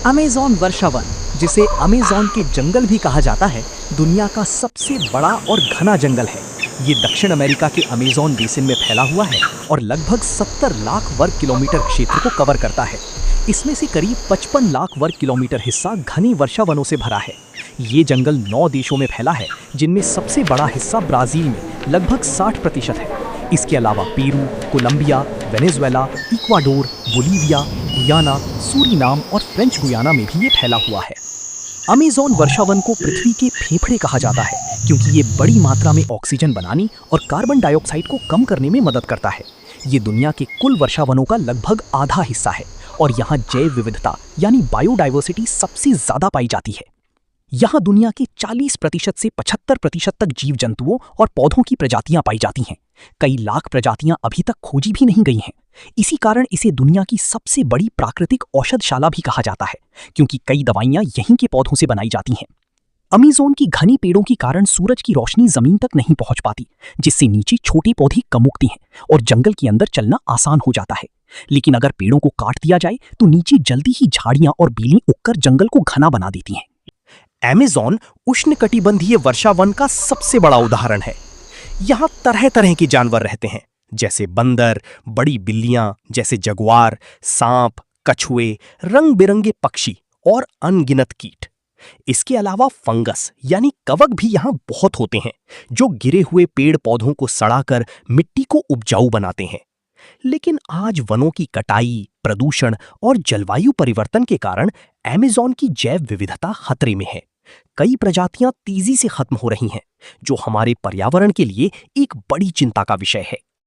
Amazon वर्षावन, जिसे Amazon के जंगल भी कहा जाता है, दुनिया का सबसे बड़ा और घना जंगल है। ये दक्षिण अमेरिका के अमेज़न बेसिन में फैला हुआ है और लगभग 70 लाख वर्ग किलोमीटर क्षेत्र को कवर करता है। इसमें से करीब 55 लाख वर्ग किलोमीटर हिस्सा घनी वर्षावनों से भरा है। ये जंगल 9 देशों में फैला है, जिनमें सबसे बड़ा हिस्सा ब्राज़ील में लगभग 60% है। इसके अलावा Peru, Colombia, Venezuela, Ecuador, Bolivia, Guyana, Suriname और फ्रेंच गुयाना में भी ये फैला हुआ है। अमेज़न वर्षावन को पृथ्वी के फेफड़े कहा जाता है, क्योंकि ये बड़ी मात्रा में ऑक्सीजन बनाने और कार्बन डाइऑक्साइड को कम करने में मदद करता है। ये दुनिया के कुल वर्षावनों का लगभग आधा हिस्सा है और यहाँ जैव विविधता यानी बायोडाइवर्सिटी सबसे ज्यादा पाई जाती है। यहाँ दुनिया के 40% से 75% तक जीव जंतुओं और पौधों की प्रजातियां पाई जाती हैं। कई लाख प्रजातियां अभी तक खोजी भी नहीं गई हैं। इसी कारण इसे दुनिया की सबसे बड़ी प्राकृतिक औषधशाला भी कहा जाता है, क्योंकि कई दवाइयां यहीं के पौधों से बनाई जाती हैं। अमेज़न की घनी पेड़ों के कारण सूरज की रोशनी जमीन तक नहीं पहुंच पाती, जिससे नीचे छोटे पौधे कम उगते हैं और जंगल के अंदर चलना आसान हो जाता है। लेकिन अगर पेड़ों को काट दिया जाए तो नीचे जल्दी ही झाड़ियां और बेलें उगकर जंगल को घना बना देती हैं। अमेज़न उष्णकटिबंधीय वर्षावन का सबसे बड़ा उदाहरण है। यहाँ तरह तरह के जानवर रहते हैं, जैसे बंदर, बड़ी बिल्लियां जैसे जगुआर, सांप, कछुए, रंग बिरंगे पक्षी और अनगिनत कीट। इसके अलावा फंगस यानी कवक भी यहाँ बहुत होते हैं, जो गिरे हुए पेड़ पौधों को सड़ाकर मिट्टी को उपजाऊ बनाते हैं। लेकिन आज वनों की कटाई, प्रदूषण और जलवायु परिवर्तन के कारण अमेज़न की जैव विविधता खतरे में है। कई प्रजातियां तेजी से खत्म हो रही हैं, जो हमारे पर्यावरण के लिए एक बड़ी चिंता का विषय है।